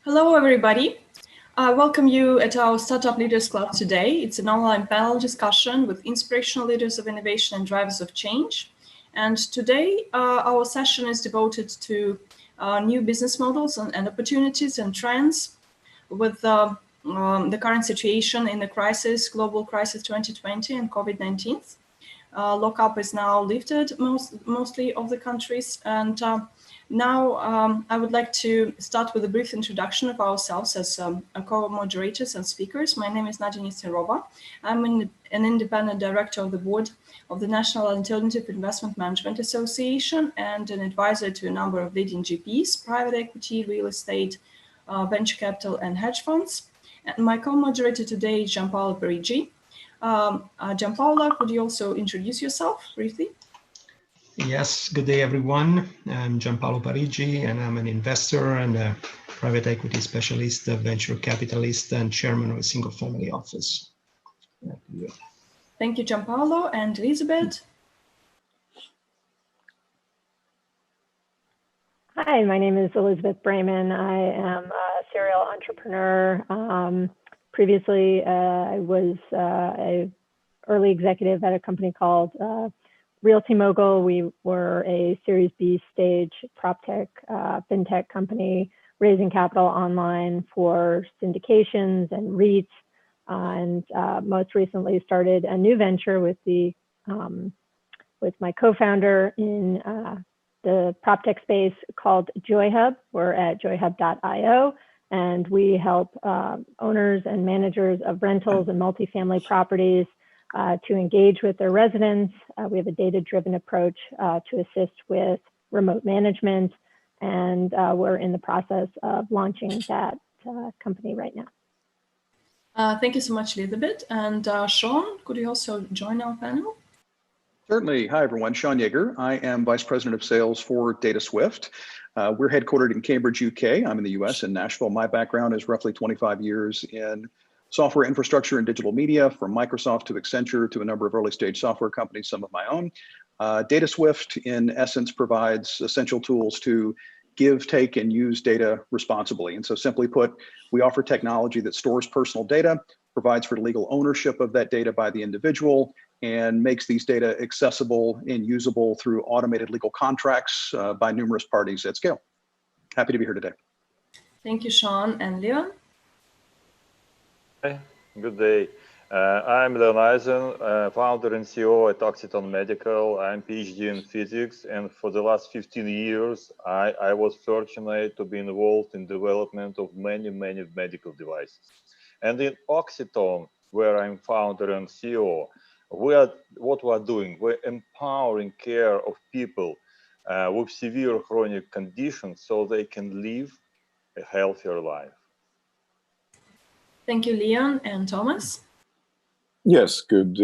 Hello, everybody. I welcome you at our Startup Leaders Club today. It's an online panel discussion with inspirational leaders of innovation and drivers of change. And today, our session is devoted to new business models and opportunities and trends with the current situation in the crisis, global crisis 2020 and COVID-19. Lockup is now lifted mostly of the countries. And now I would like to start with a brief introduction of ourselves as co-moderators and speakers. My name is Nadia Nesterova. I'm an independent director of the board of the National Alternative Investment Management Association and an advisor to a number of leading GPs, private equity, real estate, venture capital and hedge funds. And my co-moderator today is Giampaolo Parigi. Giampaolo, could you also introduce yourself briefly? Yes, good day, everyone. I'm Giampaolo Parigi, and I'm an investor and a private equity specialist, a venture capitalist, and chairman of a single-family office. Thank you, Giampaolo. And Elizabeth? Hi, my name is Elizabeth Brayman. I am a serial entrepreneur. Previously, I was an early executive at a company called Realty Mogul. We were a Series B stage prop tech, fintech company, raising capital online for syndications and REITs, and most recently started a new venture with my co-founder in the prop tech space called JoyHub. We're at joyhub.io, and we help owners and managers of rentals and multifamily properties to engage with their residents. We have a data-driven approach to assist with remote management, and we're in the process of launching that company right now. Thank you so much, Elizabeth. And Sean, could you also join our panel? Certainly. Hi, everyone. Sean Yeager. I am Vice President of Sales for DataSwift. We're headquartered in Cambridge, UK. I'm in the US in Nashville. My background is roughly 25 years in software infrastructure and digital media, from Microsoft to Accenture to a number of early stage software companies, some of my own. DataSwift, in essence, provides essential tools to give, take, and use data responsibly. And so simply put, we offer technology that stores personal data, provides for legal ownership of that data by the individual, and makes these data accessible and usable through automated legal contracts by numerous parties at scale. Happy to be here today. Thank you, Sean. And Leon? Hi, good day. I'm Leon Eisen, founder and CEO at Occiton Medical. I'm PhD in physics, and for the last 15 years, I was fortunate to be involved in development of many medical devices. And in Occiton, where I'm founder and CEO, what we're doing, we're empowering care of people with severe chronic conditions so they can live a healthier life. Thank you, Leon. And Thomas? Yes, good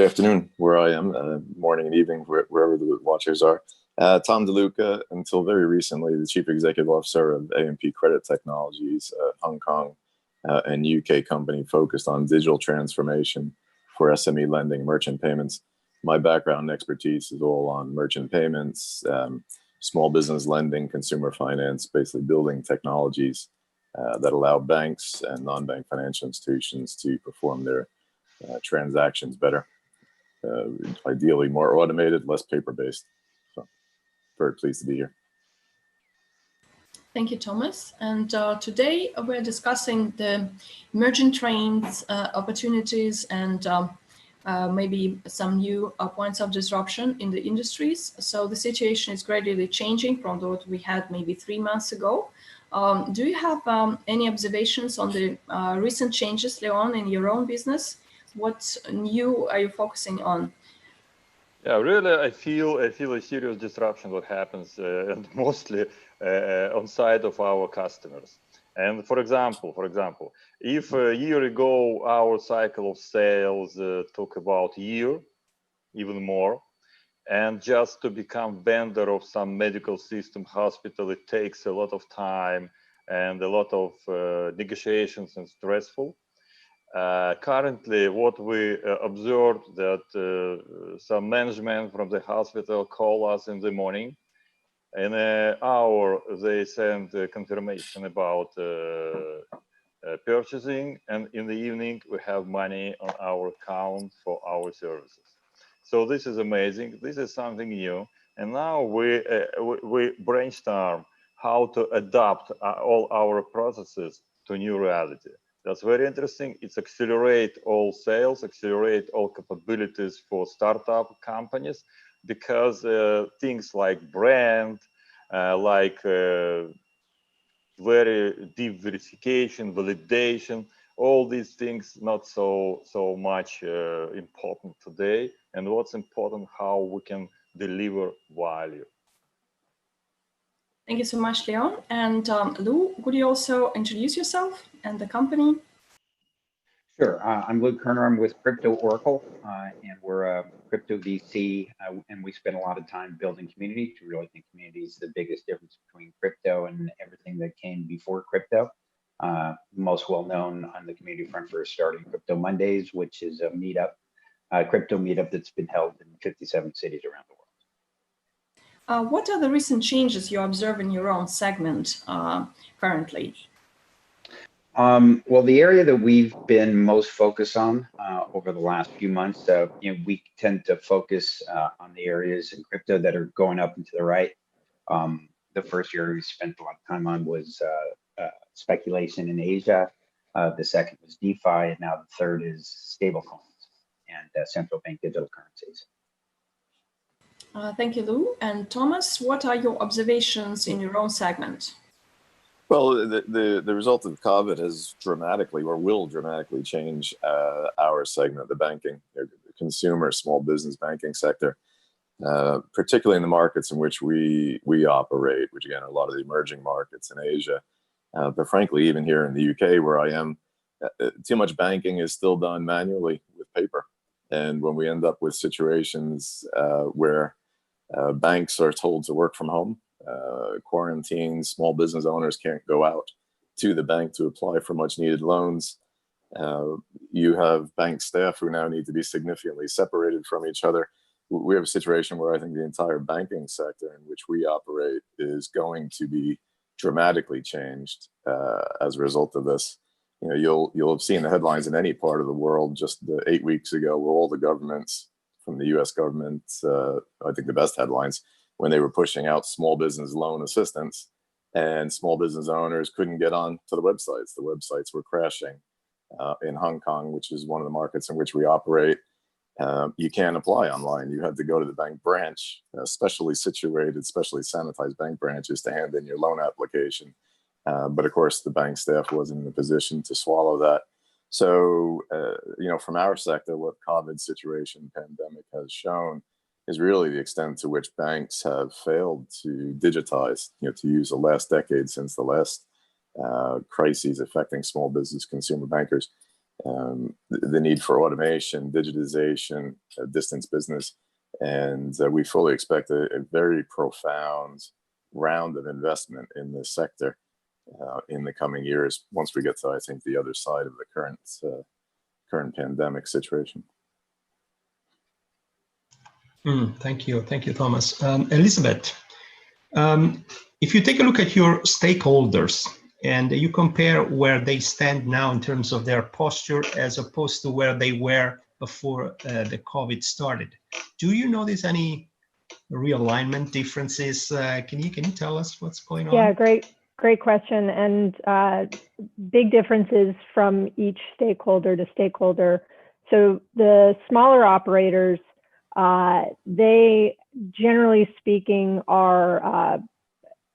afternoon where I am, morning and evening wherever the watchers are. Tom DeLuca, until very recently, the Chief Executive Officer of AMP Credit Technologies, Hong Kong and UK company focused on digital transformation for SME lending, merchant payments. My background and expertise is all on merchant payments, small business lending, consumer finance, basically building technologies that allow banks and non-bank financial institutions to perform their transactions better, ideally more automated, less paper-based. So very pleased to be here. Thank you, Thomas. And today we're discussing the emerging trends, opportunities, and maybe some new points of disruption in the industries. So the situation is gradually changing from what we had maybe 3 months ago. Do you have any observations on the recent changes, Leon, in your own business? What new are you focusing on? Yeah, really, I feel a serious disruption what happens, and mostly on side of our customers. And for example, if a year ago our cycle of sales took about a year, even more, and just to become vendor of some medical system hospital, it takes a lot of time and a lot of negotiations and stressful. Currently, what we observed that some management from the hospital call us in the morning In an hour, they send confirmation about purchasing, and in the evening, we have money on our account for our services. So this is amazing. This is something new. And now we brainstorm how to adapt all our processes to new reality. That's very interesting. It's accelerate all sales, accelerate all capabilities for startup companies, because things like brand, very deep verification, validation, all these things not so much important today. And what's important, how we can deliver value. Thank you so much, Leon. And Lou, would you also introduce yourself and the company? Sure. I'm Lou Kerner. I'm with Crypto Oracle, and we're a crypto VC, and we spend a lot of time building community. We really think community is the biggest difference between crypto and everything that came before crypto. Most well known on the community front for starting Crypto Mondays, which is a meetup, crypto meetup that's been held in 57 cities around the world. What are the recent changes you observe in your own segment currently? Well, the area that we've been most focused on over the last few months, we tend to focus on the areas in crypto that are going up and to the right. The first area we spent a lot of time on was speculation in Asia. The second was DeFi, and now the third is stablecoins and central bank digital currencies. Thank you, Lou. And Thomas, what are your observations in your own segment? Well, the result of COVID has dramatically, or will dramatically, change our segment, the banking, consumer, small business banking sector, particularly in the markets in which we operate, which again are a lot of the emerging markets in Asia. But frankly, even here in the UK, where I am, too much banking is still done manually with paper. And when we end up with situations where banks are told to work from home, quarantine, small business owners can't go out to the bank to apply for much needed loans. You have bank staff who now need to be significantly separated from each other. We have a situation where I think the entire banking sector in which we operate is going to be dramatically changed as a result of this. You'll have seen the headlines in any part of the world just 8 weeks ago, where all the governments, from the US government, I think the best headlines, when they were pushing out small business loan assistance, and small business owners couldn't get on to the websites. The websites were crashing. In Hong Kong, which is one of the markets in which we operate, you can't apply online. You had to go to the bank branch, specially situated, specially sanitized bank branches, to hand in your loan application. But of course, the bank staff wasn't in a position to swallow that. So, from our sector, what COVID situation, pandemic has shown is really the extent to which banks have failed to digitize, to use the last decade since the last crises affecting small business consumer bankers. The need for automation, digitization, distance business. And we fully expect a very profound round of investment in this sector in the coming years, once we get to, I think, the other side of the current pandemic situation. Thank you, Thomas. Elizabeth, if you take a look at your stakeholders and you compare where they stand now in terms of their posture as opposed to where they were before the COVID started, do you notice any realignment differences? Can you tell us what's going on? Yeah, great question. And big differences from each stakeholder to stakeholder. So the smaller operators, they generally speaking are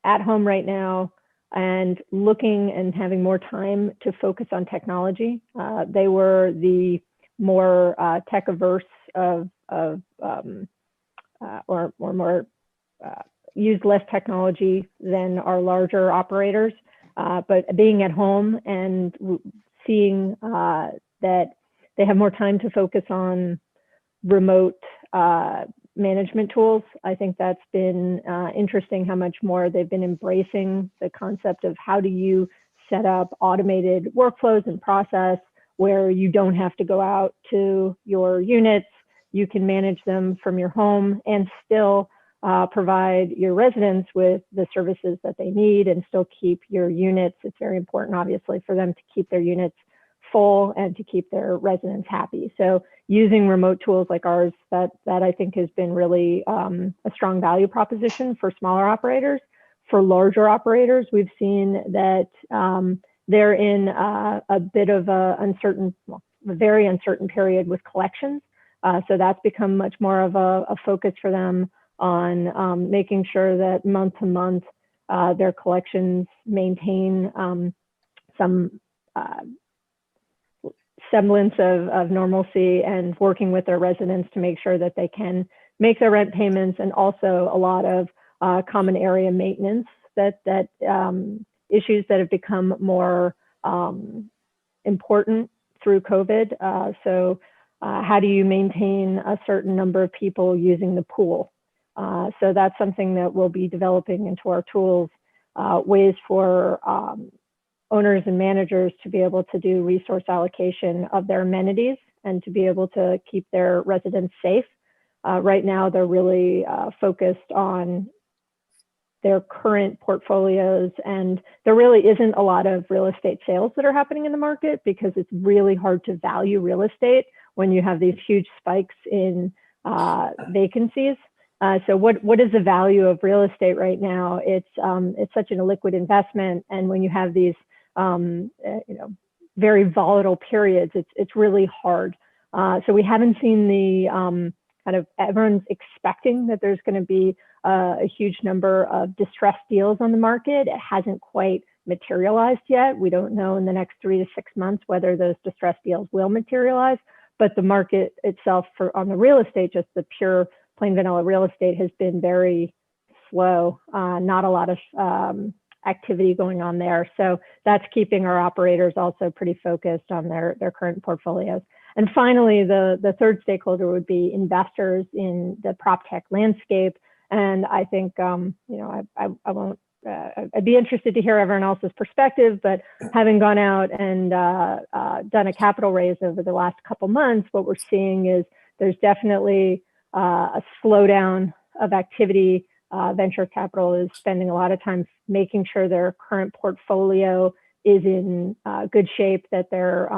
at home right now and looking and having more time to focus on technology. They were the more tech averse or more use less technology than our larger operators. But being at home and seeing that they have more time to focus on remote management tools, I think that's been interesting how much more they've been embracing the concept of how do you set up automated workflows and process where you don't have to go out to your units, you can manage them from your home and still provide your residents with the services that they need and still keep your units. It's very important, obviously, for them to keep their units full and to keep their residents happy. So using remote tools like ours, that I think has been really a strong value proposition for smaller operators. For larger operators, we've seen that they're in a bit of a very uncertain period with collections. So that's become much more of a focus for them on making sure that month to month their collections maintain some semblance of normalcy, and working with their residents to make sure that they can make their rent payments, and also a lot of common area maintenance that issues that have become more important through COVID. So how do you maintain a certain number of people using the pool? So that's something that we'll be developing into our tools, ways for owners and managers to be able to do resource allocation of their amenities and to be able to keep their residents safe. Right now, they're really focused on their current portfolios, and there really isn't a lot of real estate sales that are happening in the market because it's really hard to value real estate when you have these huge spikes in vacancies. So what is the value of real estate right now? It's such an illiquid investment, and when you have these very volatile periods, it's really hard. So we haven't seen the everyone's expecting that there's going to be a huge number of distressed deals on the market. It hasn't quite materialized yet. We don't know in the next 3 to 6 months whether those distressed deals will materialize, but the market itself on the real estate, just the pure plain vanilla real estate, has been very slow. Not a lot of activity going on there. So that's keeping our operators also pretty focused on their current portfolios. And finally, the third stakeholder would be investors in the PropTech landscape. And I think, I won't, I'd be interested to hear everyone else's perspective, but having gone out and done a capital raise over the last couple months, what we're seeing is there's definitely a slowdown of activity. Venture capital is spending a lot of time making sure their current portfolio is in good shape, that their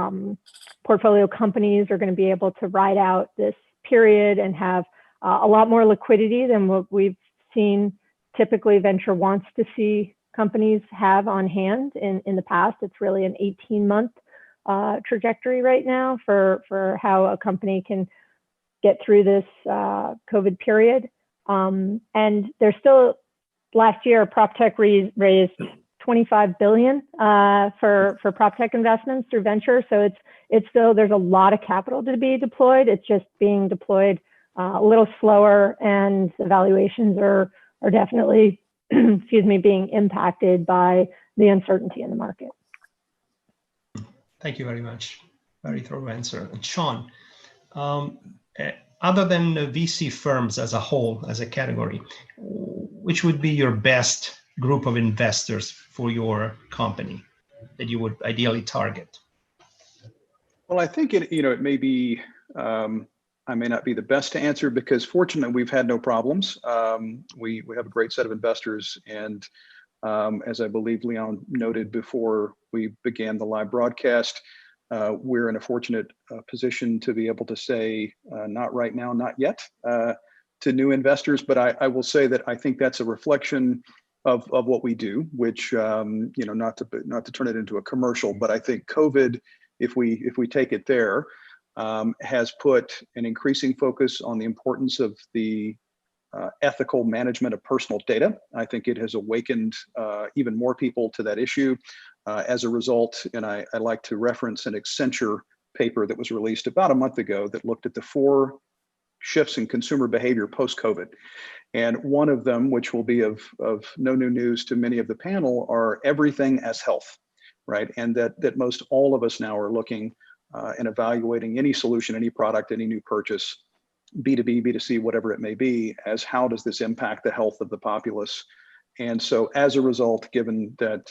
portfolio companies are going to be able to ride out this period and have a lot more liquidity than what we've seen typically venture wants to see companies have on hand in the past. It's really an 18-month trajectory right now for how a company can get through this COVID period. And there's still, last year, PropTech raised $25 billion for PropTech investments through venture. So it's still, there's a lot of capital to be deployed. It's just being deployed a little slower, and the valuations are definitely, being impacted by the uncertainty in the market. Thank you very much. Very thorough answer. And Sean, other than VC firms as a whole, as a category, which would be your best group of investors for your company that you would ideally target? Well, I think it may be, I may not be the best to answer, because fortunately we've had no problems. We have a great set of investors, and as I believe Leon noted before we began the live broadcast, we're in a fortunate position to be able to say, not right now, not yet, to new investors. But I will say that I think that's a reflection of what we do, which, not to turn it into a commercial, but I think COVID, if we take it there, has put an increasing focus on the importance of the ethical management of personal data. I think it has awakened even more people to that issue. As a result, and I like to reference an Accenture paper that was released about a month ago that looked at the 4 shifts in consumer behavior post-COVID. And one of them, which will be of no new news to many of the panel, are everything as health, right? And that most all of us now are looking and evaluating any solution, any product, any new purchase, B2B, B2C, whatever it may be, as how does this impact the health of the populace? And so as a result, given that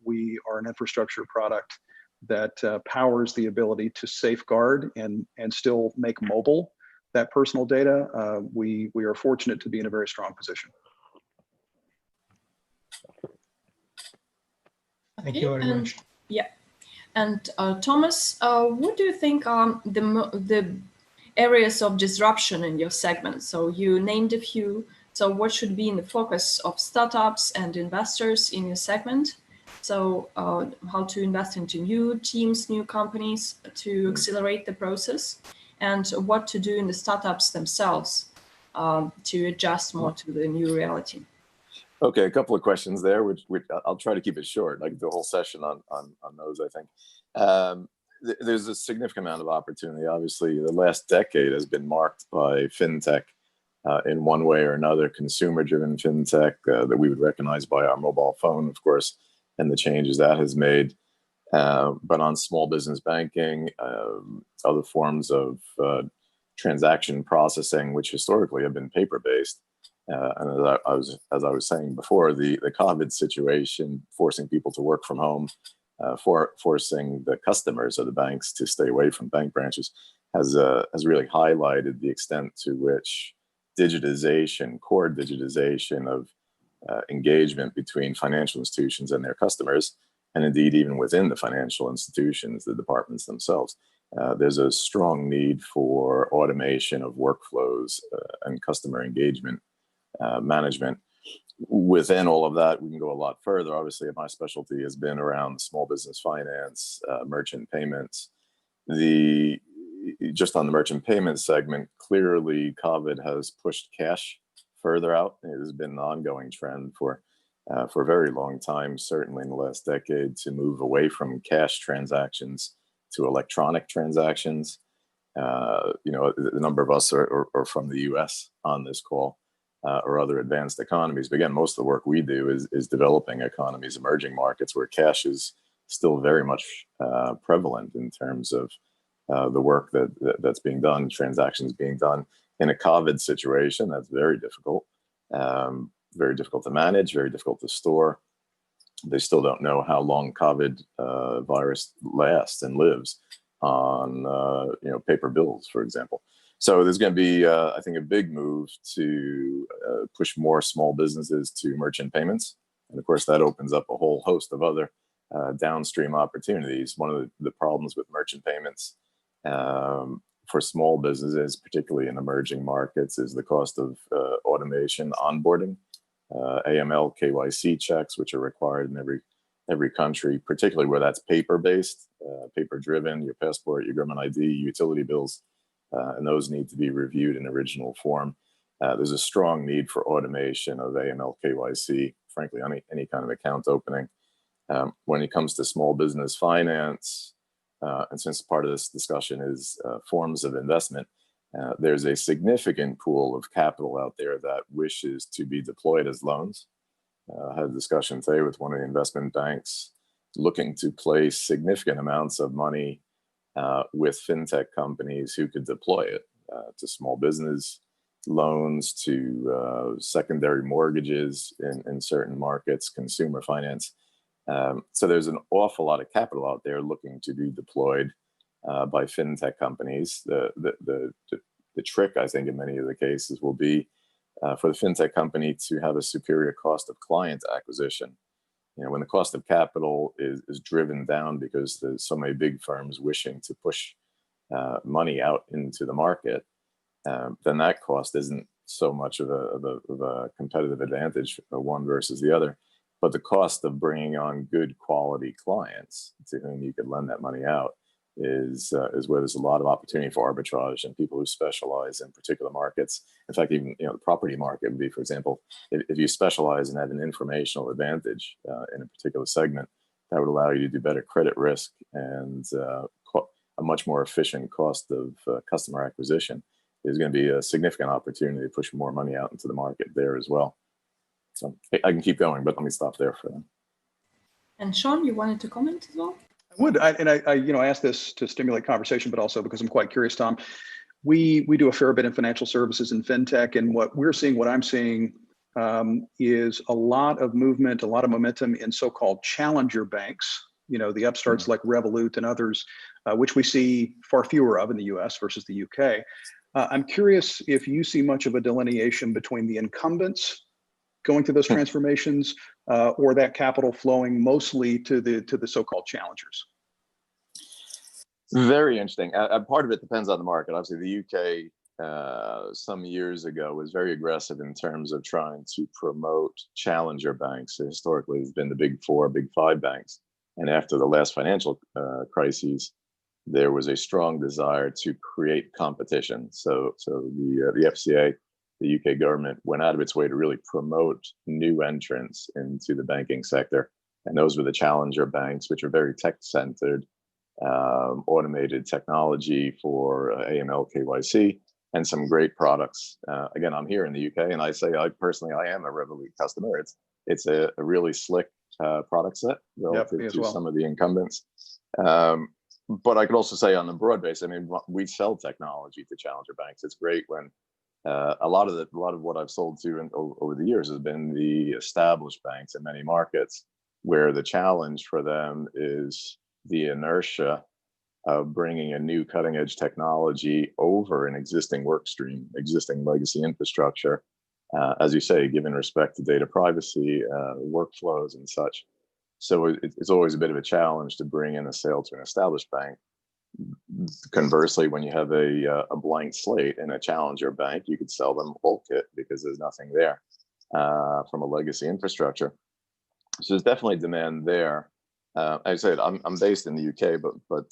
we are an infrastructure product that powers the ability to safeguard and still make mobile that personal data, we are fortunate to be in a very strong position. Thank you very much. Yeah. And Thomas, what do you think are the areas of disruption in your segment? So you named a few. So what should be in the focus of startups and investors in your segment? So how to invest into new teams, new companies to accelerate the process, and what to do in the startups themselves to adjust more to the new reality. Okay, a couple of questions there, which I'll try to keep it short, like the whole session on those, I think. There's a significant amount of opportunity. Obviously, the last decade has been marked by fintech in one way or another, consumer-driven fintech that we would recognize by our mobile phone, of course, and the changes that has made. But on small business banking, other forms of transaction processing, which historically have been paper-based. And as I was saying before, the COVID situation, forcing people to work from home, forcing the customers of the banks to stay away from bank branches, has really highlighted the extent to which digitization, core digitization of engagement between financial institutions and their customers, and indeed even within the financial institutions, the departments themselves, there's a strong need for automation of workflows and customer engagement management. Within all of that, we can go a lot further. Obviously, my specialty has been around small business finance, merchant payments. Just on the merchant payments segment, clearly COVID has pushed cash further out. It has been an ongoing trend for a very long time, certainly in the last decade, to move away from cash transactions to electronic transactions. A number of us are from the US on this call. Or other advanced economies. But again, most of the work we do is developing economies, emerging markets where cash is still very much prevalent in terms of the work that's being done, transactions being done. In a COVID situation, that's very difficult to manage, very difficult to store. They still don't know how long COVID virus lasts and lives on paper bills, for example. So there's going to be, I think, a big move to push more small businesses to merchant payments. And of course, that opens up a whole host of other downstream opportunities. One of the problems with merchant payments for small businesses, particularly in emerging markets, is the cost of automation onboarding, AML, KYC checks, which are required in every country, particularly where that's paper-based, paper-driven, your passport, your government ID, utility bills. And those need to be reviewed in original form. There's a strong need for automation of AML, KYC, frankly, any kind of account opening. When it comes to small business finance, and since part of this discussion is forms of investment, there's a significant pool of capital out there that wishes to be deployed as loans. I had a discussion today with one of the investment banks looking to place significant amounts of money with fintech companies who could deploy it to small business loans, to secondary mortgages in certain markets, consumer finance. So there's an awful lot of capital out there looking to be deployed by fintech companies. The trick, I think, in many of the cases will be for the fintech company to have a superior cost of client acquisition. When the cost of capital is driven down because there's so many big firms wishing to push money out into the market, then that cost isn't so much of a competitive advantage one versus the other. But the cost of bringing on good quality clients to whom you could lend that money out is where there's a lot of opportunity for arbitrage and people who specialize in particular markets. In fact, even the property market would be, for example, if you specialize and have an informational advantage in a particular segment, that would allow you to do better credit risk and a much more efficient cost of customer acquisition. There's going to be a significant opportunity to push more money out into the market there as well. So I can keep going, but let me stop there for now. And Sean, you wanted to comment as well? I would, I asked this to stimulate conversation, but also because I'm quite curious, Tom. We do a fair bit in financial services and fintech, and what I'm seeing is a lot of movement, a lot of momentum in so-called challenger banks. The upstarts like Revolut and others, which we see far fewer of in the U.S. versus the U.K. I'm curious if you see much of a delineation between the incumbents going through those transformations or that capital flowing mostly to the so-called challengers. Very interesting. Part of it depends on the market. Obviously, the UK some years ago was very aggressive in terms of trying to promote challenger banks. Historically, it's been the big four, big five banks. And after the last financial crises, there was a strong desire to create competition. So the FCA, the UK government, went out of its way to really promote new entrants into the banking sector. And those were the challenger banks, which are very tech-centered, automated technology for AML, KYC, and some great products. Again, I'm here in the UK, and I say I am a Revolut customer. It's a really slick product set relative to some of the incumbents. But I could also say on the broad base, I mean, we sell technology to challenger banks. It's great when a lot of what I've sold to over the years has been the established banks in many markets, where the challenge for them is the inertia of bringing a new cutting edge technology over an existing work stream, existing legacy infrastructure, as you say, given respect to data privacy, workflows and such. So it's always a bit of a challenge to bring in a sale to an established bank. Conversely, when you have a blank slate in a challenger bank, you could sell them a whole kit because there's nothing there from a legacy infrastructure. So there's definitely demand there. I said I'm based in the UK, but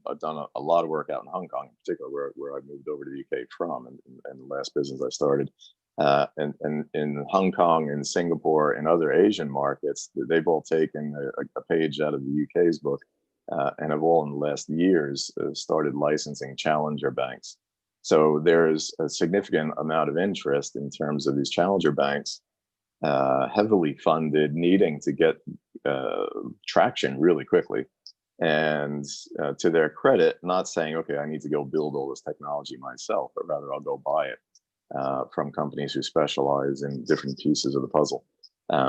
I've done a lot of work out in Hong Kong, in particular, where I moved over to the UK from, and the last business I started. And in Hong Kong and Singapore and other Asian markets, they've all taken a page out of the UK's book and have all in the last years started licensing challenger banks. So there's a significant amount of interest in terms of these challenger banks, heavily funded, needing to get traction really quickly. And to their credit, not saying, okay, I need to go build all this technology myself, but rather I'll go buy it from companies who specialize in different pieces of the puzzle.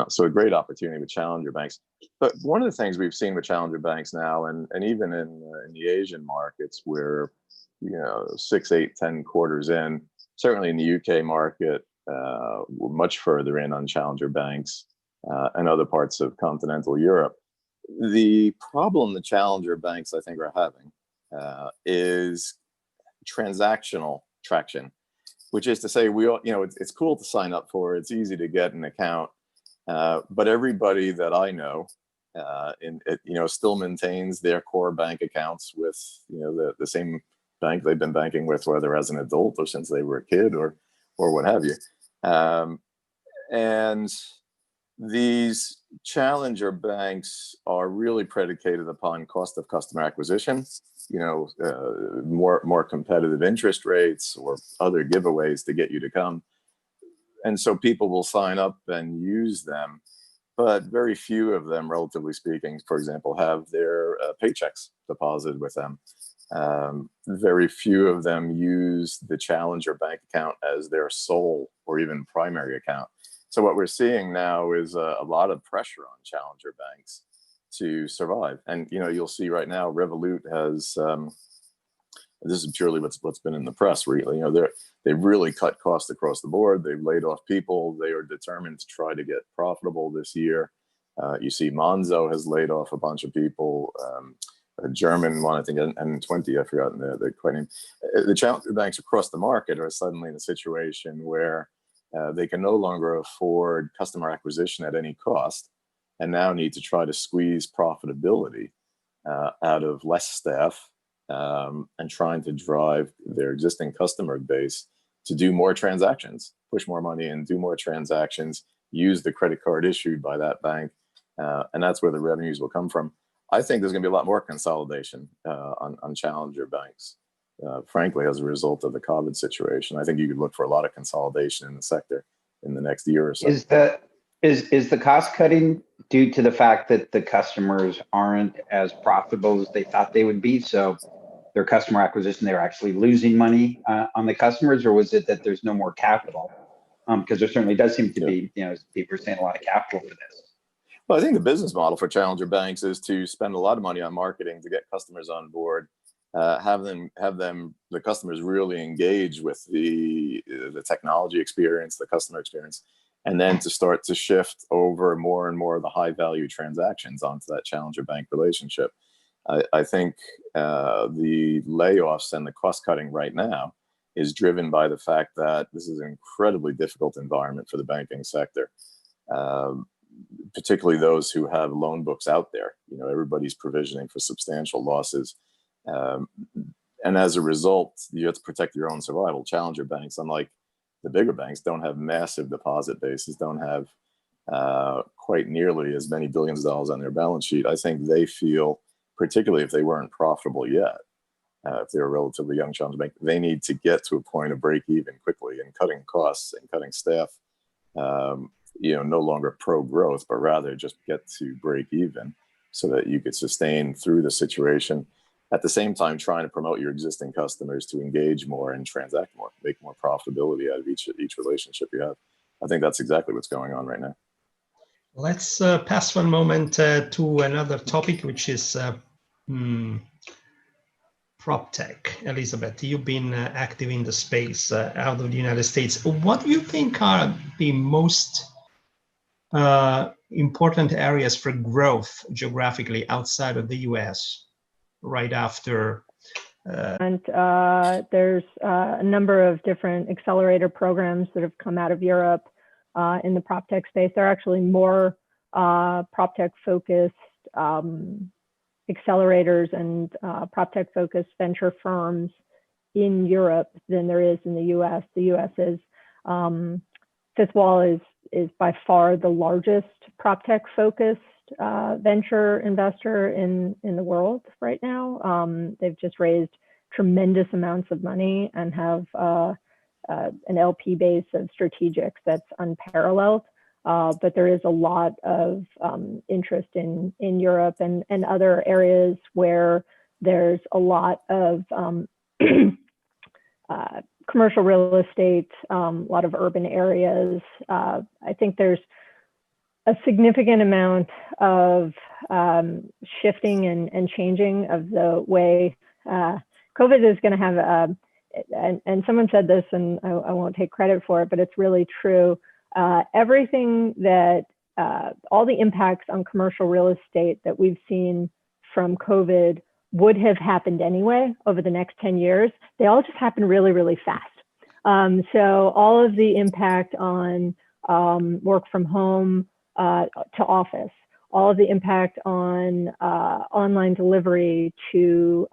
So a great opportunity with challenger banks. But one of the things we've seen with challenger banks now, and even in the Asian markets, where 6, 8, 10 quarters in, certainly in the UK market, we're much further in on challenger banks and other parts of continental Europe. The problem the challenger banks, I think, are having is transactional traction, which is to say, it's cool to sign up for. It's easy to get an account, but everybody that I know, still maintains their core bank accounts with the same bank they've been banking with, whether as an adult or since they were a kid or what have you. And these challenger banks are really predicated upon cost of customer acquisition, more competitive interest rates or other giveaways to get you to come. And so people will sign up and use them, but very few of them, relatively speaking, for example, have their paychecks deposited with them. Very few of them use the challenger bank account as their sole or even primary account. So what we're seeing now is a lot of pressure on challenger banks to survive. And you'll see right now, Revolut has this is purely what's been in the press. Really, they've really cut costs across the board. They've laid off people. They are determined to try to get profitable this year. You see, Monzo has laid off a bunch of people. A German one, I think, N20, I've forgotten the quite name. The challenger banks across the market are suddenly in a situation where they can no longer afford customer acquisition at any cost, and now need to try to squeeze profitability out of less staff and trying to drive their existing customer base to do more transactions, push more money and do more transactions, use the credit card issued by that bank, and that's where the revenues will come from. I think there's going to be a lot more consolidation on challenger banks, frankly, as a result of the COVID situation. I think you could look for a lot of consolidation in the sector in the next year or so. Is the cost cutting due to the fact that the customers aren't as profitable as they thought they would be? So their customer acquisition, they're actually losing money on the customers, or was it that there's no more capital? Because there certainly does seem to be, people are saying a lot of capital for this. Well, I think the business model for challenger banks is to spend a lot of money on marketing to get customers on board, have the customers really engage with the technology experience, the customer experience, and then to start to shift over more and more of the high value transactions onto that challenger bank relationship. I think the layoffs and the cost cutting right now is driven by the fact that this is an incredibly difficult environment for the banking sector, particularly those who have loan books out there. Everybody's provisioning for substantial losses. And as a result, you have to protect your own survival. Challenger banks, unlike the bigger banks, don't have massive deposit bases, don't have quite nearly as many billions of dollars on their balance sheet. I think they feel, particularly if they weren't profitable yet, if they're a relatively young challenger bank, they need to get to a point of break even quickly, and cutting costs and cutting staff, no longer pro growth, but rather just get to break even so that you could sustain through the situation. At the same time, trying to promote your existing customers to engage more and transact more, make more profitability out of each relationship you have. I think that's exactly what's going on right now. Let's pass one moment to another topic, which is prop tech. Elizabeth, you've been active in the space out of the United States. What do you think are the most important areas for growth geographically outside of the US right after? And there's a number of different accelerator programs that have come out of Europe in the prop tech space. There are actually more prop tech focused accelerators and prop tech focused venture firms in Europe than there is in the US. The US is, Fifth Wall is by far the largest prop tech focused venture investor in the world right now. They've just raised tremendous amounts of money and have an LP base of strategics that's unparalleled. But there is a lot of interest in Europe and other areas where there's a lot of commercial real estate, a lot of urban areas. I think there's a significant amount of shifting and changing of the way COVID is going to have, and someone said this, and I won't take credit for it, but it's really true. Everything that, all the impacts on commercial real estate that we've seen from COVID would have happened anyway over the next 10 years. They all just happen really, really fast. So all of the impact on work from home to office, all of the impact on online delivery to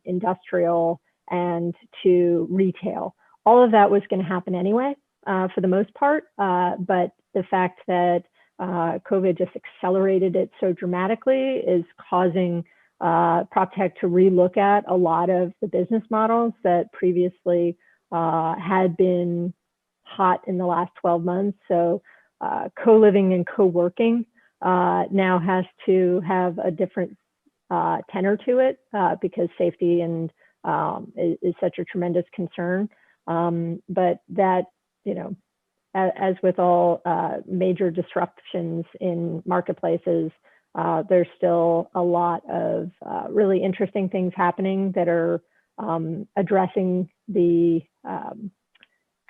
industrial and to retail, all of that was going to happen anyway for the most part. But the fact that COVID just accelerated it so dramatically is causing prop tech to relook at a lot of the business models that previously had been hot in the last 12 months. So co-living and co-working now has to have a different tenor to it because safety and is such a tremendous concern. But that, as with all major disruptions in marketplaces, there's still a lot of really interesting things happening that are addressing the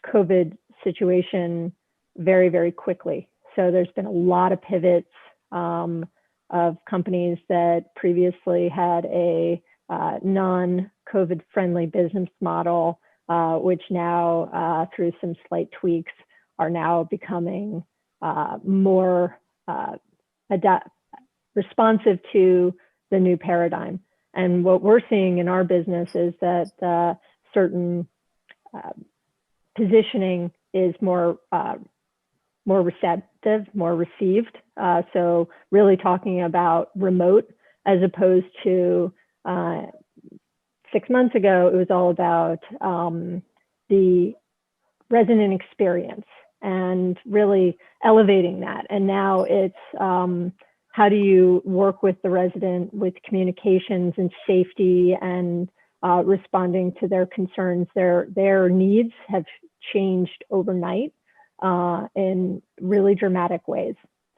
COVID situation very, very quickly. So there's been a lot of pivots of companies that previously had a non-COVID friendly business model, which now through some slight tweaks are now becoming more responsive to the new paradigm. And what we're seeing in our business is that certain positioning is more receptive, more received. So really talking about remote as opposed to 6 months ago, it was all about the resident experience and really elevating that. And now it's how do you work with the resident with communications and safety and responding to their concerns. Their needs have changed overnight in really dramatic ways.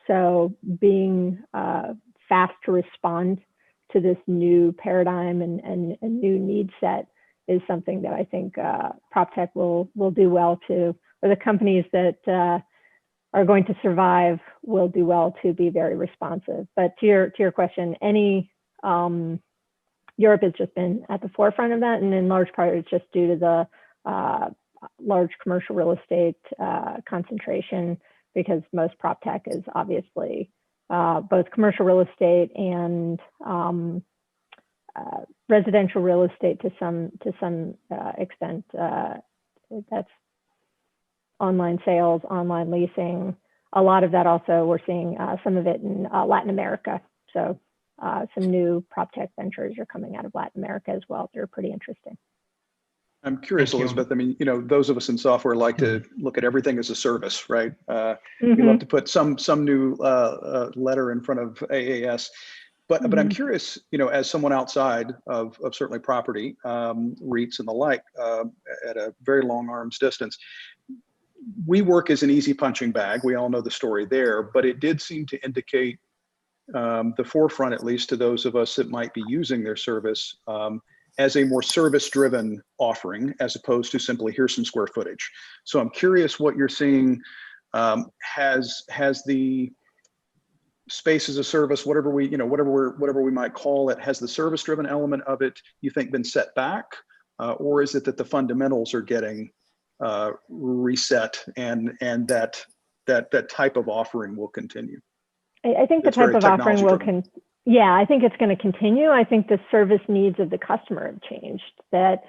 So being fast to respond to this new paradigm and new need set is something that I think PropTech will do well to, or the companies that are going to survive will do well to be very responsive. But to your question, Europe has just been at the forefront of that, and in large part it's just due to the large commercial real estate concentration, because most PropTech is obviously both commercial real estate and residential real estate to some extent. That's online sales, online leasing. A lot of that also, we're seeing some of it in Latin America. So some new PropTech ventures are coming out of Latin America as well. They're pretty interesting. I'm curious, Elizabeth. I mean, those of us in software like to look at everything as a service, right? We love to put some new letter in front of AAS. But I'm curious, as someone outside of certainly property, REITs and the like, at a very long arm's distance, we work as an easy punching bag. We all know the story there, but it did seem to indicate the forefront, at least to those of us that might be using their service, as a more service-driven offering, as opposed to simply here's some square footage. So I'm curious what you're seeing. Has the space as a service, whatever we might call it, has the service-driven element of it, you think, been set back, or is it that the fundamentals are getting reset and that type of offering will continue? I think the type of offering will I think it's going to continue. I think the service needs of the customer have changed. That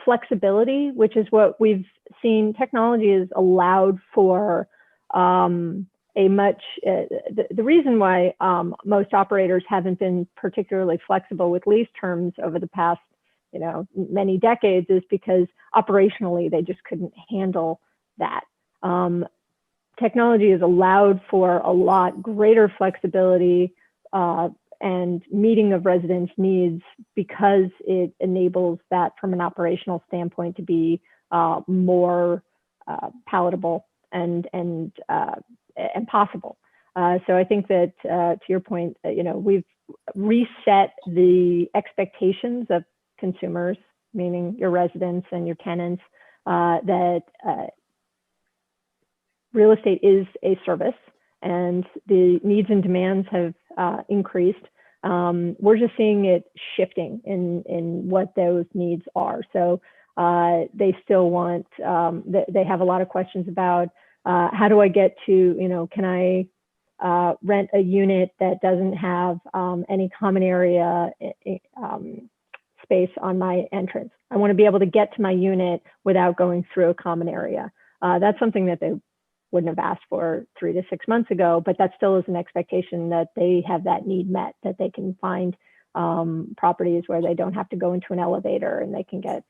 flexibility, which is what we've seen, technology is allowed for a much. The reason why most operators haven't been particularly flexible with lease terms over the past many decades is because operationally they just couldn't handle that. Technology has allowed for a lot greater flexibility and meeting of residents' needs, because it enables that from an operational standpoint to be more palatable and possible. So I think that to your point, we've reset the expectations of consumers, meaning your residents and your tenants, that real estate is a service, and the needs and demands have increased. We're just seeing it shifting in what those needs are. So they still want, they have a lot of questions about how do I get to, can I rent a unit that doesn't have any common area space on my entrance? I want to be able to get to my unit without going through a common area. That's something that they wouldn't have asked for 3 to 6 months ago, but that still is an expectation that they have that need met, that they can find properties where they don't have to go into an elevator and they can get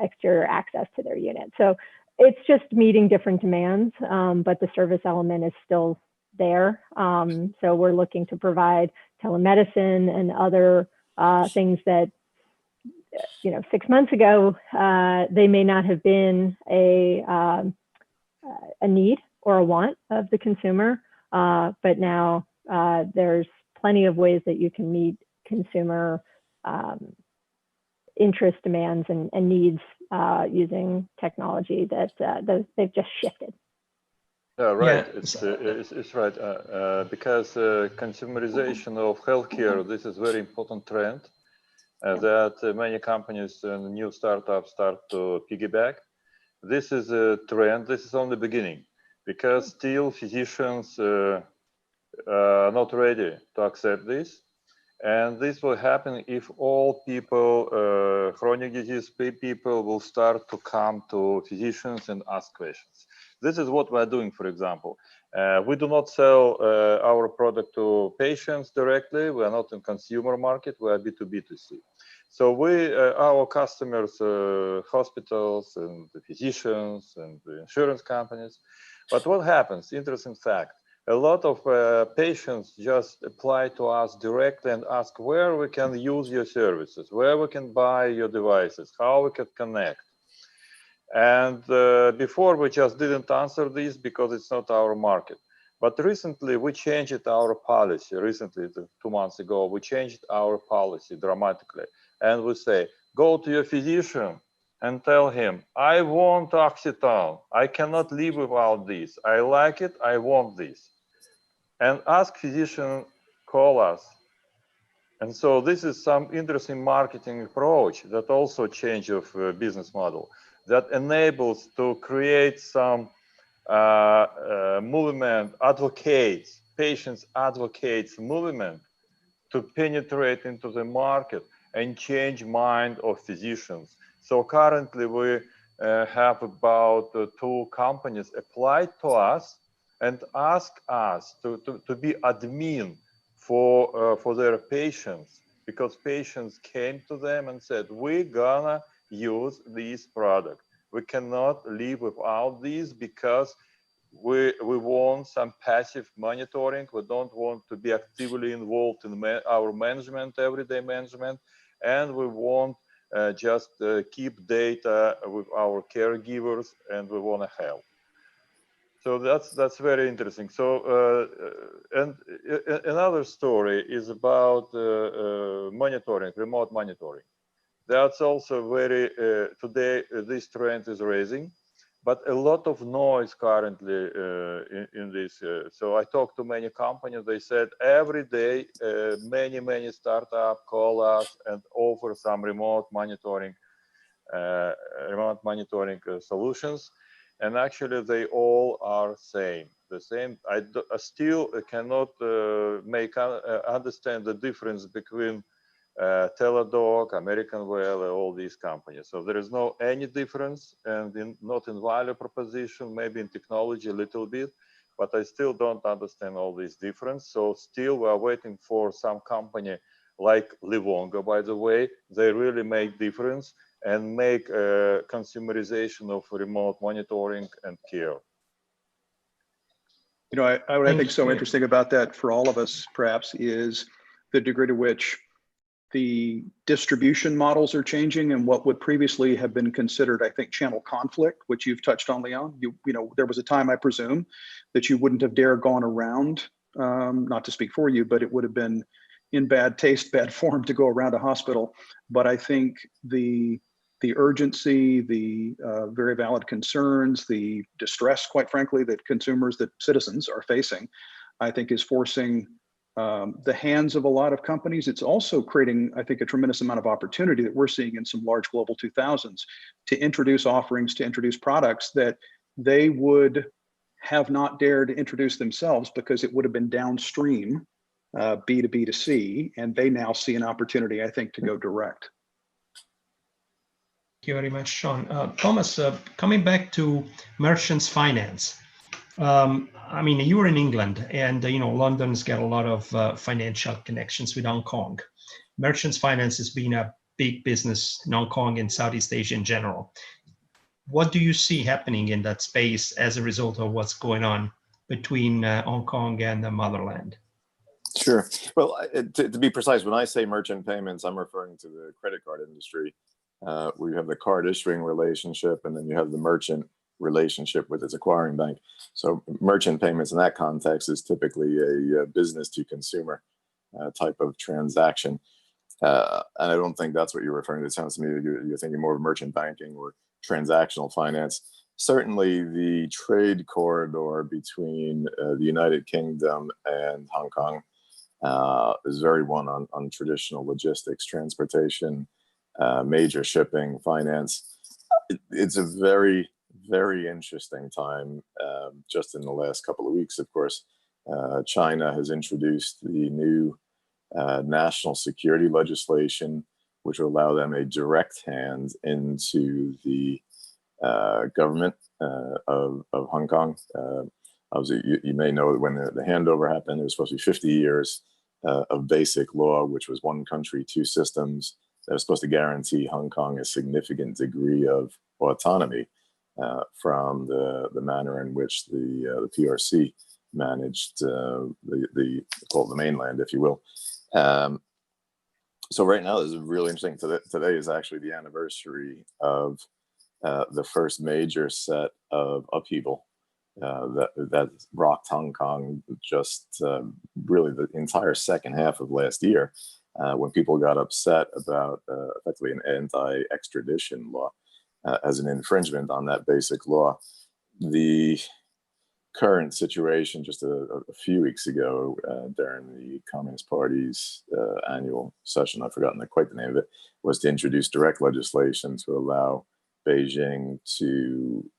exterior access to their unit. So it's just meeting different demands, but the service element is still there. So we're looking to provide telemedicine and other things that 6 months ago, they may not have been a need or a want of the consumer, but now there's plenty of ways that you can meet consumer interest, demands, and needs using technology that they've just shifted. Yeah, right. Yeah. It's right, because consumerization of healthcare, this is very important trend that many companies and new startups start to piggyback. This is a trend. This is only the beginning, because still physicians are not ready to accept this. And this will happen if all people, chronic disease people, will start to come to physicians and ask questions. This is what we're doing, for example. We do not sell our product to patients directly. We are not in consumer market. We are B2B2C. So our customers, hospitals and the physicians and the insurance companies. But what happens, interesting fact, a lot of patients just apply to us directly and ask where we can use your services, where we can buy your devices, how we can connect. And before we just didn't answer this because it's not our market. But recently we changed our policy. Recently, 2 months ago, we changed our policy dramatically. And we say, go to your physician and tell him, I want Oxetol. I cannot live without this. I like it, I want this. And ask physician, call us. And so this is some interesting marketing approach that also change of business model that enables to create some movement, advocates, patients advocates movement to penetrate into the market and change mind of physicians. So currently we have about 2 companies applied to us and ask us to be admin for their patients, because patients came to them and said, we're gonna use this product. We cannot live without these because we want some passive monitoring. We don't want to be actively involved in our management, everyday management, and we want just keep data with our caregivers, and we want to help. So that's very interesting. So and another story is about monitoring, remote monitoring. That's also very today this trend is raising, but a lot of noise currently in this. So I talked to many companies. They said every day many startups call us and offer some remote monitoring solutions. And actually, they all are the same. I still cannot understand the difference between Teladoc, American Well, all these companies. So there is no any difference, and not in value proposition, maybe in technology a little bit, but I still don't understand all this difference. So still we are waiting for some company like Livongo, by the way. They really make difference and make consumerization of remote monitoring and care. You know, what I think so interesting about that for all of us, perhaps, is the degree to which the distribution models are changing, and what would previously have been considered, I think, channel conflict, which you've touched on, Leon. You know, there was a time, I presume, that you wouldn't have dared gone around, not to speak for you, but it would have been in bad taste, bad form to go around a hospital. But I think the urgency, the very valid concerns, the distress, quite frankly, that consumers, that citizens are facing, I think is forcing the hands of a lot of companies. It's also creating, I think, a tremendous amount of opportunity that we're seeing in some large global 2000s to introduce offerings, to introduce products that they would have not dared to introduce themselves because it would have been downstream, B2B to C, and they now see an opportunity, I think, to go direct. Thank you very much, Sean. Thomas, coming back to merchants finance. I mean, you were in England, and you know, London's got a lot of financial connections with Hong Kong. Merchants finance has been a big business in Hong Kong and Southeast Asia in general. What do you see happening in that space as a result of what's going on between Hong Kong and the motherland? Sure. Well, to be precise, when I say merchant payments, I'm referring to the credit card industry. We have the card issuing relationship, and then you have the merchant relationship with its acquiring bank. So merchant payments in that context is typically a business to consumer type of transaction. And I don't think that's what you're referring to. It sounds to me you're thinking more of merchant banking or transactional finance. Certainly the trade corridor between the United Kingdom and Hong Kong is very one on traditional logistics, transportation, major shipping, finance. It's a very, very interesting time. Just in the last couple of weeks, of course, China has introduced the new national security legislation, which will allow them a direct hand into the government of Hong Kong. Obviously, you may know that when the handover happened, it was supposed to be 50 years of basic law, which was one country, two systems. That was supposed to guarantee Hong Kong a significant degree of autonomy from the manner in which the PRC managed call it the mainland, if you will. So right now, this is really interesting. Today is actually the anniversary of the first major set of upheaval that rocked Hong Kong just really the entire second half of last year, when people got upset about effectively an anti-extradition law as an infringement on that basic law. The current situation just a few weeks ago during the Communist Party's annual session, I've forgotten quite the name of it, was to introduce direct legislation to allow Beijing to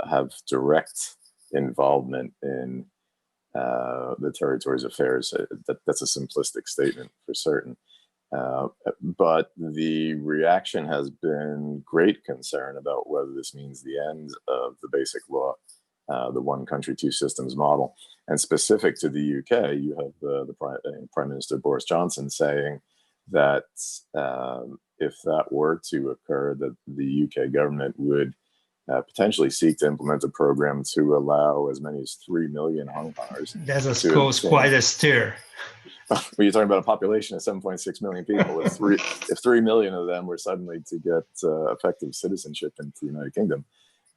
have direct involvement in the territory's affairs. That's a simplistic statement for certain. But the reaction has been great concern about whether this means the end of the basic law, the one country, two systems model. And specific to the UK, you have the Prime Minister Boris Johnson saying that if that were to occur, that the UK government would potentially seek to implement a program to allow as many as 3 million Hong Kongers. That's quite a stir. When you're talking about a population of 7.6 million people, if 3 million of them were suddenly to get effective citizenship into the United Kingdom,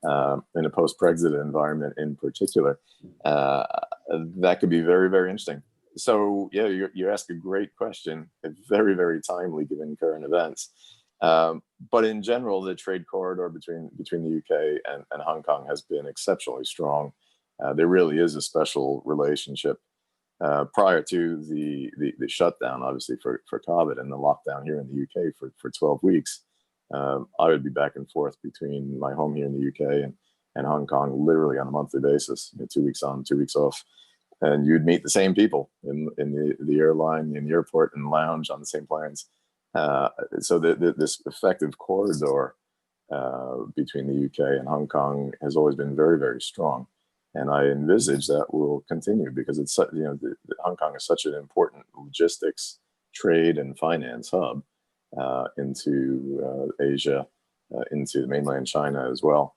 in a post-Brexit environment in particular, that could be very, very interesting. So yeah, you ask a great question, very, very timely given current events. But in general, the trade corridor between the UK and Hong Kong has been exceptionally strong. There really is a special relationship. Prior to the shutdown, obviously for COVID and the lockdown here in the UK for 12 weeks, I would be back and forth between my home here in the UK and Hong Kong literally on a monthly basis, 2 weeks on, 2 weeks off. And you'd meet the same people in the airline, in the airport, and lounge on the same planes. So this effective corridor between the UK and Hong Kong has always been very, very strong. And I envisage that will continue because it's, Hong Kong is such an important logistics, trade, and finance hub into Asia, into mainland China as well.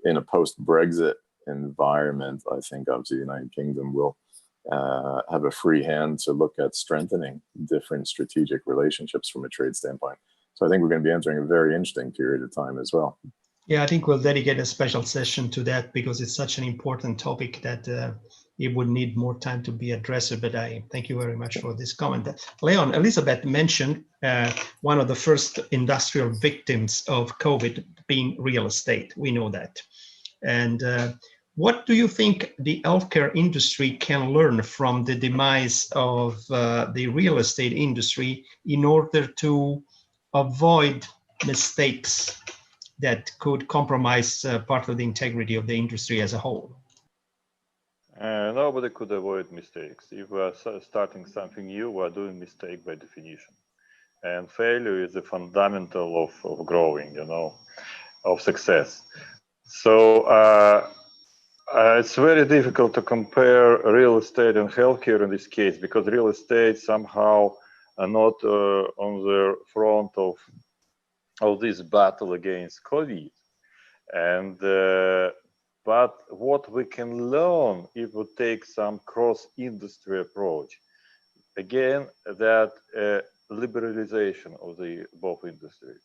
In a post-Brexit environment, I think obviously the United Kingdom will have a free hand to look at strengthening different strategic relationships from a trade standpoint. So I think we're going to be entering a very interesting period of time as well. Yeah, I think we'll dedicate a special session to that because it's such an important topic that it would need more time to be addressed. But I thank you very much for this comment. Leon, Elizabeth mentioned one of the first industrial victims of COVID being real estate. We know that. And what do you think the healthcare industry can learn from the demise of the real estate industry in order to avoid mistakes that could compromise part of the integrity of the industry as a whole? Nobody could avoid mistakes. If we are starting something new, we are doing mistake by definition. And failure is the fundamental of growing, of success. So it's very difficult to compare real estate and healthcare in this case, because real estate somehow are not on the front of this battle against COVID. And but what we can learn if we take some cross-industry approach, again, that liberalization of the both industries.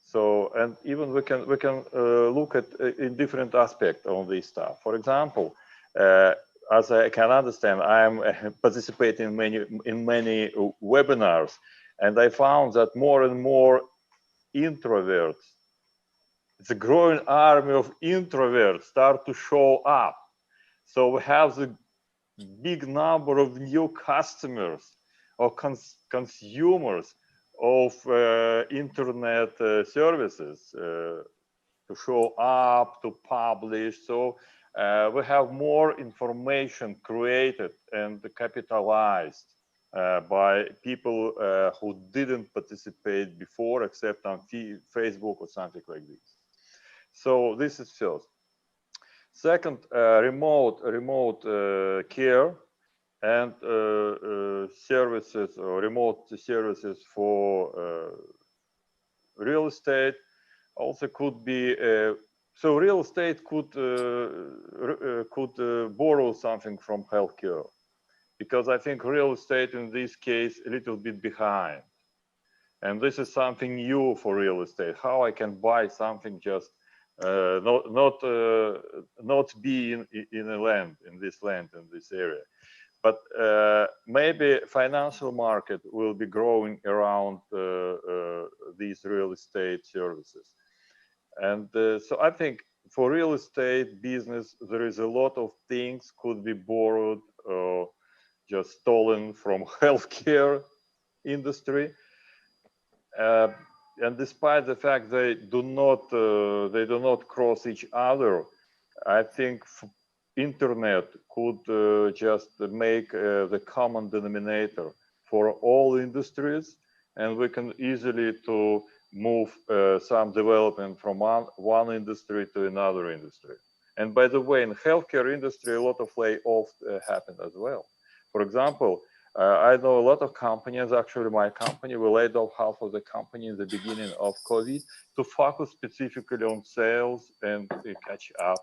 So, and even we can look at in different aspects on this stuff. For example, as I can understand, I am participating in many webinars, and I found that more and more introverts, it's a growing army of introverts start to show up. So we have the big number of new customers or consumers of internet services to show up, to publish. So we have more information created and capitalized by people who didn't participate before, except on Facebook or something like this. So this is first. Second, remote care and services or remote services for real estate also could be. So real estate could borrow something from healthcare, because I think real estate in this case a little bit behind, and this is something new for real estate. How I can buy something just not be in a land, in this area. But maybe financial market will be growing around these real estate services. And so I think for real estate business, there is a lot of things could be borrowed or just stolen from healthcare industry. And despite the fact they do not cross each other, I think internet could just make the common denominator for all industries, and we can easily to move some development from one industry to another industry. And by the way, in healthcare industry, a lot of layoffs happened as well. For example, I know a lot of companies, actually my company, we laid off half of the company in the beginning of COVID to focus specifically on sales and catch up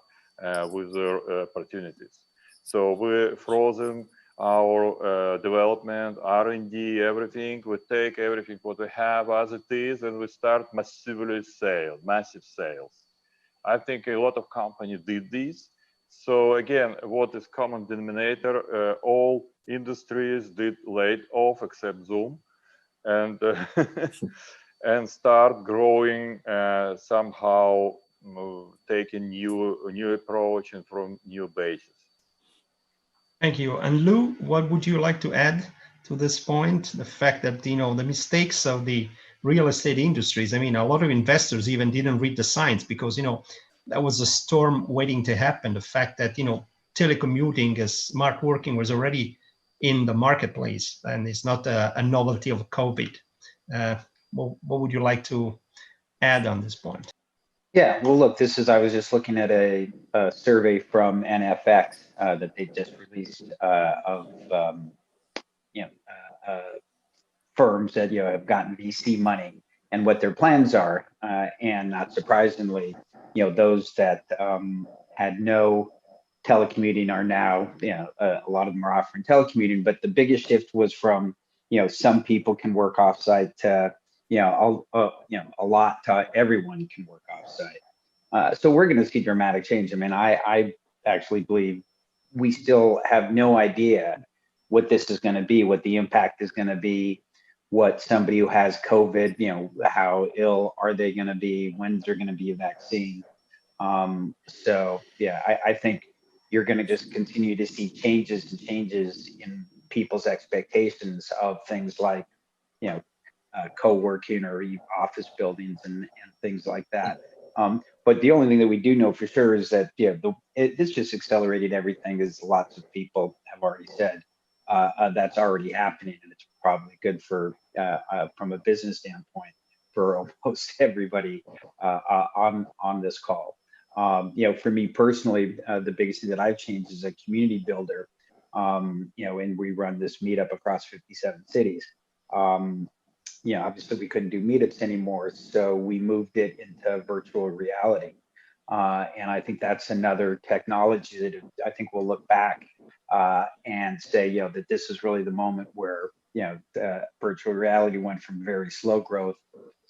with their opportunities. So we frozen our development, R&D, everything. We take everything what we have as it is, and we start massive sales. I think a lot of companies did this. So again, what is common denominator? All industries did laid off except Zoom, and and start growing somehow, taking new approach and from new bases. Thank you. And Lou, what would you like to add to this point? The fact that, the mistakes of the real estate industries, I mean, a lot of investors even didn't read the signs because, that was a storm waiting to happen. The fact that, telecommuting, smart working was already in the marketplace, and it's not a novelty of COVID. What would you like to add on this point? Yeah, well, look, I was just looking at a survey from NFX that they just released of firms that have gotten VC money and what their plans are, and not surprisingly, those that had no telecommuting are now, a lot of them are offering telecommuting, but the biggest shift was from, some people can work offsite to, a lot to everyone can work offsite. So we're going to see dramatic change. I mean, I actually believe we still have no idea what this is going to be, what the impact is going to be, what somebody who has COVID, how ill are they going to be, when's there going to be a vaccine. So yeah, I think you're going to just continue to see changes in people's expectations of things like, co-working or office buildings and things like that. But the only thing that we do know for sure is that, this just accelerated everything, as lots of people have already said. That's already happening, and it's probably good for, from a business standpoint, for almost everybody on this call. For me personally, the biggest thing that I've changed is a community builder. And we run this meetup across 57 cities. Obviously we couldn't do meetups anymore, so we moved it into virtual reality. And I think that's another technology that I think we'll look back and say, that this is really the moment where, virtual reality went from very slow growth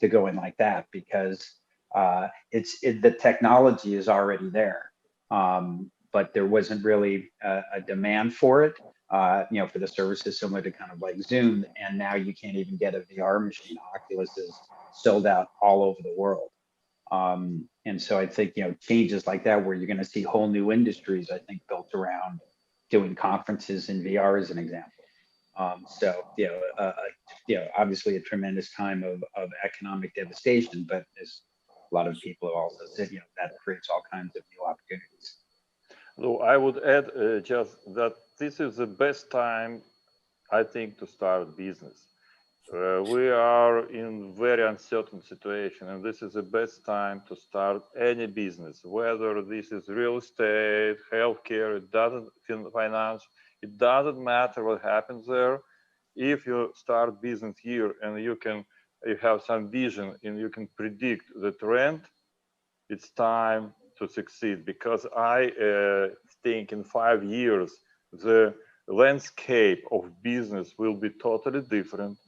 to going like that, because the technology is already there. But there wasn't really a demand for it. For the services similar to kind of like Zoom, and now you can't even get a VR machine. Oculus is sold out all over the world. And so I think, changes like that, where you're going to see whole new industries, I think, built around doing conferences in VR as an example. Obviously a tremendous time of economic devastation, but as a lot of people have also said, that creates all kinds of new opportunities. So I would add just that this is the best time, I think, to start business. We are in very uncertain situation, and this is the best time to start any business, whether this is real estate, healthcare, it doesn't finance, it doesn't matter what happens there. If you start business here and you have some vision and you can predict the trend, it's time to succeed, because I think in 5 years the landscape of business will be totally different.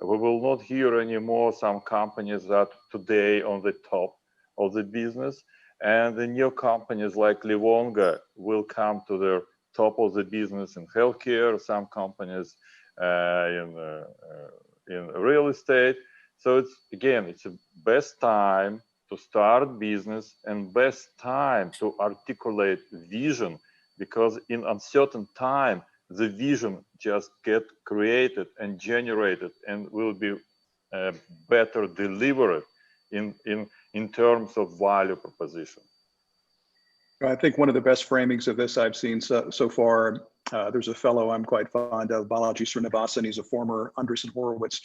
We will not hear anymore some companies that today on the top of the business, and the new companies like Livongo will come to the top of the business in healthcare, some companies in real estate. So it's a best time to start business and best time to articulate vision, because in uncertain time, the vision just get created and generated and will be better delivered in terms of value proposition. I think one of the best framings of this I've seen so far, there's a fellow I'm quite fond of, Balaji Srinivasan. He's a former Andreessen Horowitz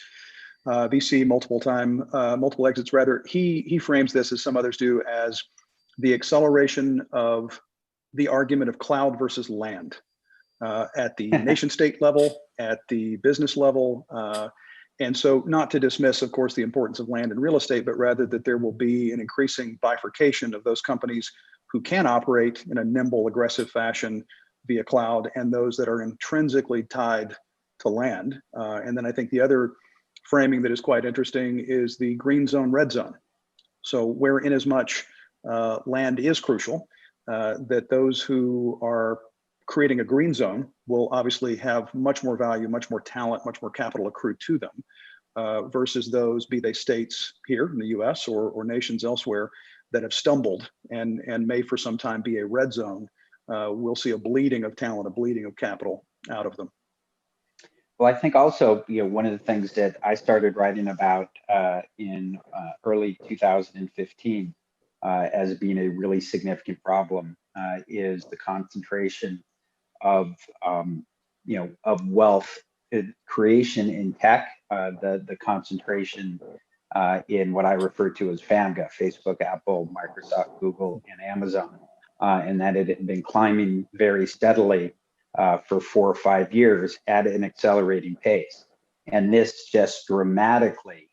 VC, multiple exits rather. He frames this, as some others do, as the acceleration of the argument of cloud versus land at the nation state level, at the business level. And so, not to dismiss, of course, the importance of land and real estate, but rather that there will be an increasing bifurcation of those companies who can operate in a nimble, aggressive fashion via cloud, and those that are intrinsically tied to land. And then I think the other framing that is quite interesting is the green zone, red zone. So where in as much land is crucial, that those who are creating a green zone will obviously have much more value, much more talent, much more capital accrued to them, versus those, be they states here in the US or nations elsewhere, that have stumbled and may for some time be a red zone. We'll see a bleeding of talent, a bleeding of capital out of them. Well, I think also, one of the things that I started writing about in early 2015 as being a really significant problem is the concentration of wealth creation in tech, the concentration in what I refer to as FAMGA, Facebook, Apple, Microsoft, Google, and Amazon, and that it had been climbing very steadily for 4 or 5 years at an accelerating pace. And this just dramatically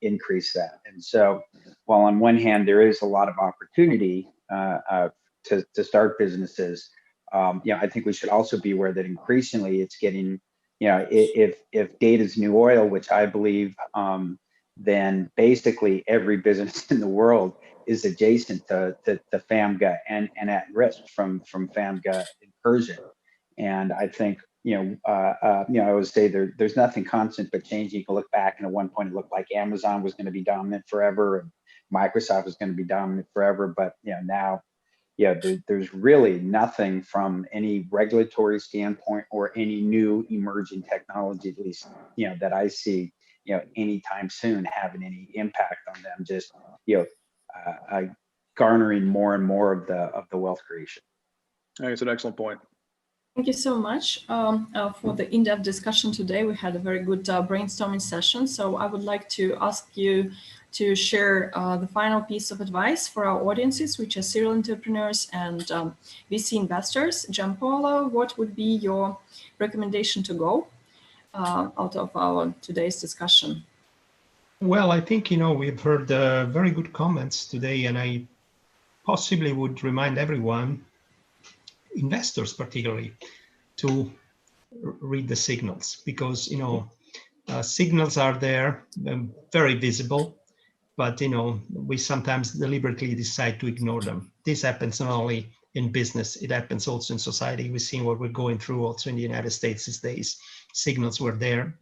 increased that. And so while on one hand, there is a lot of opportunity to start businesses, I think we should also be aware that increasingly it's getting, if data is new oil, which I believe, then basically every business in the world is adjacent to FAMGA and at risk from FAMGA incursion. And I think, I always say there's nothing constant but changing. You can look back, and at one point it looked like Amazon was going to be dominant forever and Microsoft was going to be dominant forever. But now, there's really nothing from any regulatory standpoint or any new emerging technology, at least, that I see, anytime soon having any impact on them, just, garnering more and more of the wealth creation. I think it's an excellent point. Thank you so much for the in-depth discussion today. We had a very good brainstorming session. So I would like to ask you to share the final piece of advice for our audiences, which are serial entrepreneurs and VC investors. Giampaolo, what would be your recommendation to go out of our today's discussion? Well, I think, we've heard very good comments today, and I possibly would remind everyone, investors particularly, to read the signals, because signals are there, very visible, but we sometimes deliberately decide to ignore them. This happens not only in business, it happens also in society. We've seen what we're going through also in the United States these days. Signals were there,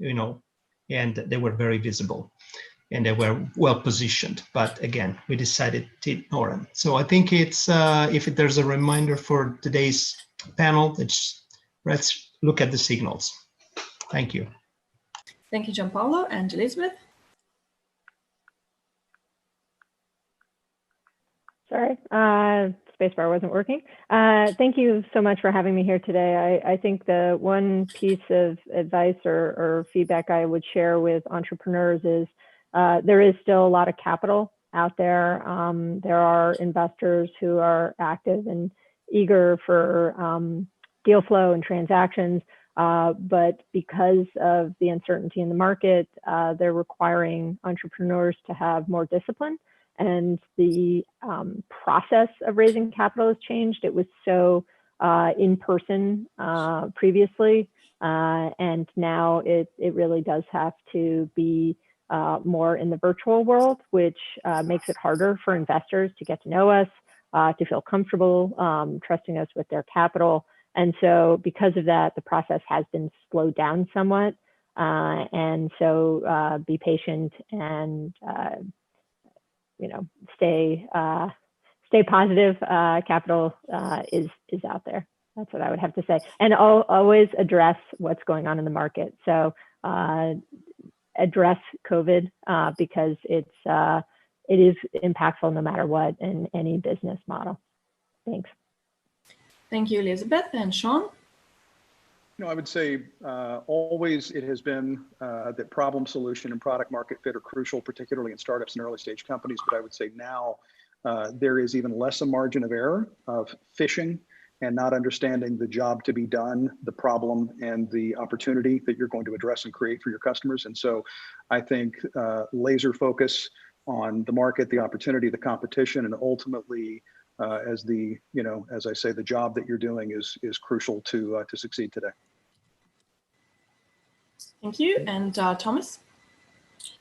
and they were very visible, and they were well positioned, but again, we decided to ignore them. So I think it's, if there's a reminder for today's panel, let's look at the signals. Thank you. Thank you, Giampaolo. And Elizabeth? Sorry, spacebar wasn't working. Thank you so much for having me here today. I think the one piece of advice or feedback I would share with entrepreneurs is there is still a lot of capital out there. There are investors who are active and eager for deal flow and transactions, but because of the uncertainty in the market, they're requiring entrepreneurs to have more discipline, and the process of raising capital has changed. It was so in person previously, and now it really does have to be more in the virtual world, which makes it harder for investors to get to know us, to feel comfortable trusting us with their capital. And so because of that, the process has been slowed down somewhat. And so be patient and, stay positive. Capital is out there. That's what I would have to say. And I'll always address what's going on in the market. So address COVID because it is impactful no matter what in any business model. Thanks. Thank you, Elizabeth. And Sean? I would say always it has been that problem solution and product market fit are crucial, particularly in startups and early stage companies. But I would say now there is even less a margin of error of fishing and not understanding the job to be done, the problem and the opportunity that you're going to address and create for your customers. And so I think laser focus on the market, the opportunity, the competition, and ultimately as I say, the job that you're doing is crucial to succeed today. Thank you. And Thomas?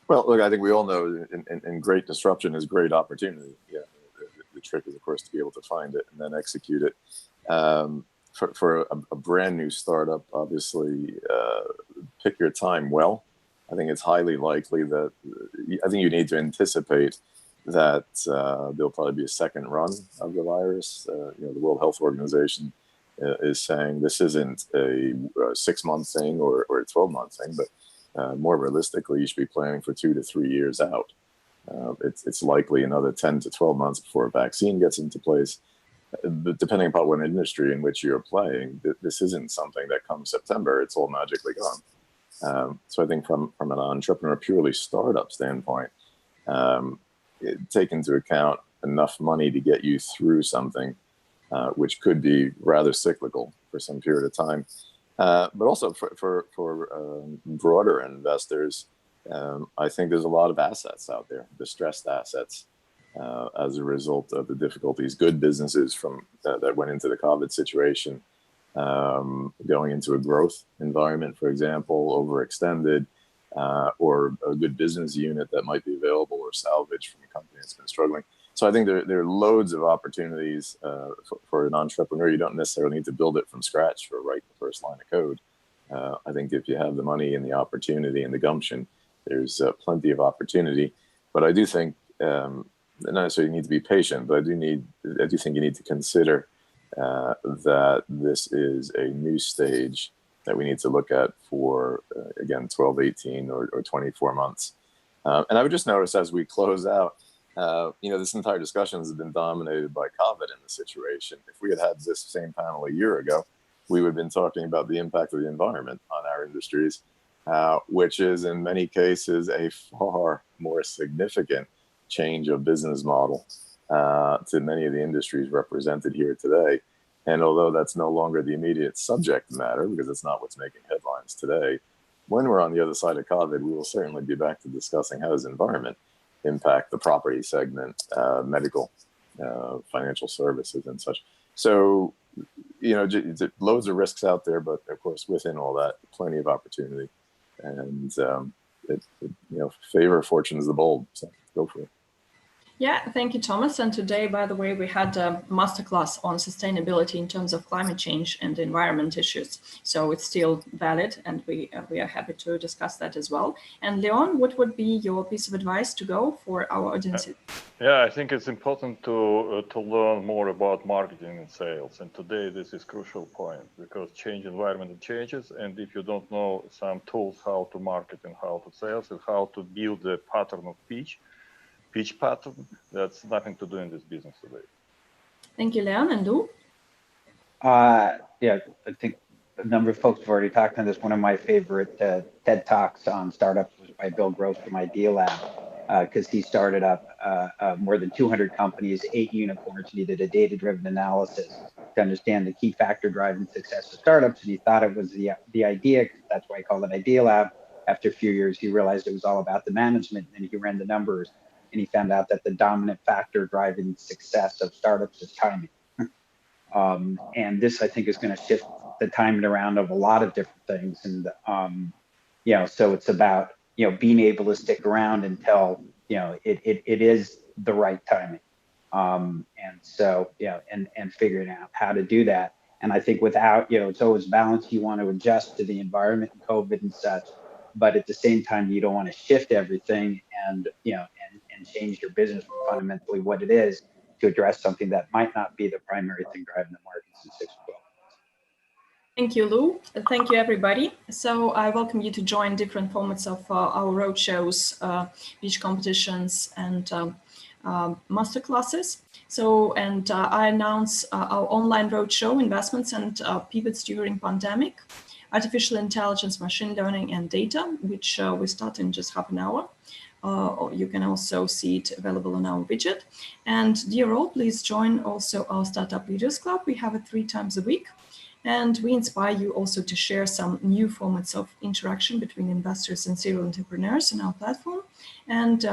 Well, look, I think we all know in great disruption is great opportunity. Yeah, the trick is, of course, to be able to find it and then execute it. For a brand new startup, obviously, pick your time well. I think it's highly likely that I think you need to anticipate that there'll probably be a second run of the virus. The World Health Organization is saying this isn't a 6-month thing or a 12-month thing, but more realistically, you should be planning for 2 to 3 years out. It's likely another 10 to 12 months before a vaccine gets into place. But depending upon what industry in which you're playing, this isn't something that comes September, it's all magically gone. So I think from an entrepreneur, purely startup standpoint, take into account enough money to get you through something which could be rather cyclical for some period of time. But also for broader investors, I think there's a lot of assets out there, distressed assets, as a result of the difficulties. Good businesses that went into the COVID situation, going into a growth environment, for example, overextended, or a good business unit that might be available or salvaged from a company that's been struggling. So I think there are loads of opportunities for an entrepreneur. You don't necessarily need to build it from scratch or write the first line of code. I think if you have the money and the opportunity and the gumption, there's plenty of opportunity. But I do think not necessarily you need to be patient, but I do think you need to consider that this is a new stage that we need to look at for, again, 12, 18, or 24 months. And I would just notice as we close out, this entire discussion has been dominated by COVID in the situation. If we had had this same panel a year ago, we would have been talking about the impact of the environment on our industries, which is in many cases a far more significant change of business model to many of the industries represented here today. And although that's no longer the immediate subject matter, because it's not what's making headlines today, when we're on the other side of COVID, we will certainly be back to discussing how does environment impact the property segment, medical, financial services and such. So, loads of risks out there, but of course, within all that, plenty of opportunity. And, favor fortune is the bold, so go for it. Yeah, thank you, Thomas. And today, by the way, we had a masterclass on sustainability in terms of climate change and environment issues. So it's still valid, and we are happy to discuss that as well. And Leon, what would be your piece of advice to go for our audience? Yeah, I think it's important to learn more about marketing and sales. And today, this is a crucial point because change environment changes. And if you don't know some tools how to market and how to sales and how to build a pattern of pitch pattern, that's nothing to do in this business today. Thank you, Leon. And Du? Yeah, I think a number of folks have already talked on this. One of my favorite TED Talks on startups was by Bill Gross from Idea Lab, because he started up more than 200 companies, 8 unicorns, and he did a data-driven analysis to understand the key factor driving success of startups. And he thought it was the idea, that's why I call it Idea Lab. After a few years, he realized it was all about the management, and he ran the numbers. And he found out that the dominant factor driving success of startups is timing. And this, I think, is going to shift the timing around of a lot of different things. And, so it's about, being able to stick around until, it is the right timing. And so, and figuring out how to do that. And I think without, it's always balance. You want to adjust to the environment and COVID and such, but at the same time, you don't want to shift everything and, and change your business from fundamentally what it is to address something that might not be the primary thing driving the markets in 6 to 12 months. Thank you, Lou. Thank you, everybody. So I welcome you to join different formats of our roadshows, pitch competitions, and masterclasses. So, and I announce our online roadshow, investments and pivots during pandemic, artificial intelligence, machine learning, and data, which we start in just half an hour. You can also see it available on our widget. And dear all, please join also our Startup Leaders Club. We have it 3 times a week. And we inspire you also to share some new formats of interaction between investors and serial entrepreneurs on our platform. And